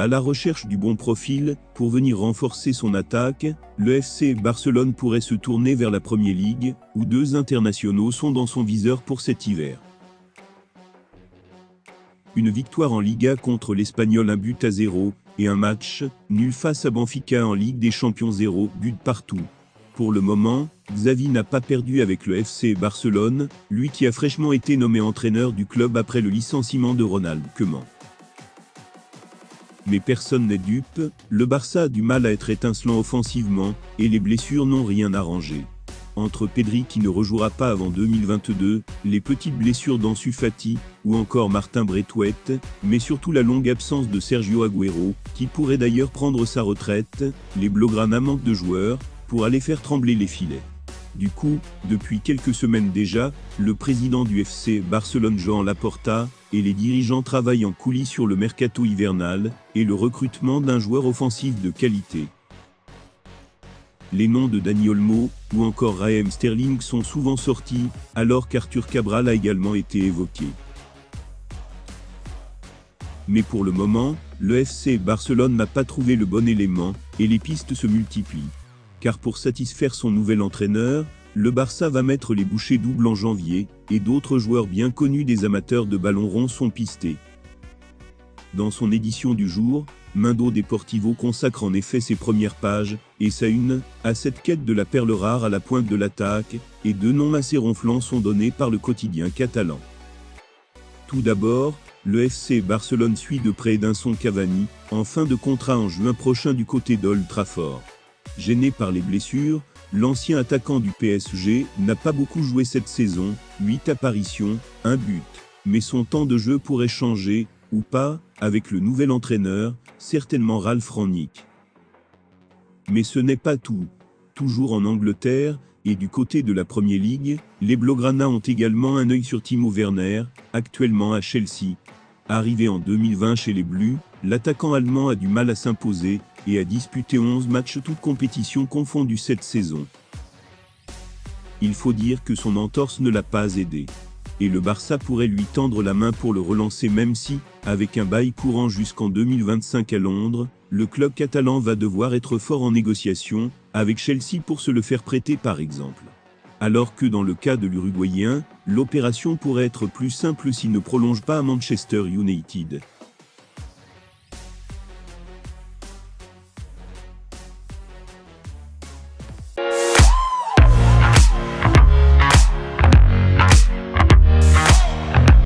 À la recherche du bon profil, pour venir renforcer son attaque, le FC Barcelone pourrait se tourner vers la Premier League, où 2 internationaux sont dans son viseur pour cet hiver. Une victoire en Liga contre l'Espagnol 1-0, et un match nul face à Benfica en Ligue des Champions 0 but partout. Pour le moment, Xavi n'a pas perdu avec le FC Barcelone, lui qui a fraîchement été nommé entraîneur du club après le licenciement de Ronald Koeman. Mais personne n'est dupe, le Barça a du mal à être étincelant offensivement, et les blessures n'ont rien arrangé. Entre Pedri qui ne rejouera pas avant 2022, les petites blessures d'Ansu Fati, ou encore Martin Braithwaite, mais surtout la longue absence de Sergio Agüero, qui pourrait d'ailleurs prendre sa retraite, les Blaugrana manquent de joueurs, pour aller faire trembler les filets. Du coup, depuis quelques semaines déjà, le président du FC Barcelone Joan Laporta, et les dirigeants travaillent en coulisses sur le mercato hivernal, et le recrutement d'un joueur offensif de qualité. Les noms de Dani Olmo, ou encore Raheem Sterling sont souvent sortis, alors qu'Arthur Cabral a également été évoqué. Mais pour le moment, le FC Barcelone n'a pas trouvé le bon élément, et les pistes se multiplient. Car pour satisfaire son nouvel entraîneur, le Barça va mettre les bouchées doubles en janvier, et d'autres joueurs bien connus des amateurs de ballon rond sont pistés. Dans son édition du jour, Mundo Deportivo consacre en effet ses premières pages, et sa une, à cette quête de la perle rare à la pointe de l'attaque, et 2 noms assez ronflants sont donnés par le quotidien catalan. Tout d'abord, le FC Barcelone suit de près Edinson Cavani, en fin de contrat en juin prochain du côté d'Old Trafford. Gêné par les blessures, l'ancien attaquant du PSG n'a pas beaucoup joué cette saison, 8 apparitions, 1 but. Mais son temps de jeu pourrait changer, ou pas, avec le nouvel entraîneur, certainement Ralf Rangnick. Mais ce n'est pas tout. Toujours en Angleterre, et du côté de la Premier League, les Blaugrana ont également un œil sur Timo Werner, actuellement à Chelsea. Arrivé en 2020 chez les Bleus, l'attaquant allemand a du mal à s'imposer, et a disputé 11 matchs toutes compétitions confondues cette saison. Il faut dire que son entorse ne l'a pas aidé. Et le Barça pourrait lui tendre la main pour le relancer même si, avec un bail courant jusqu'en 2025 à Londres, le club catalan va devoir être fort en négociation, avec Chelsea pour se le faire prêter par exemple. Alors que dans le cas de l'Uruguayen, l'opération pourrait être plus simple s'il ne prolonge pas à Manchester United.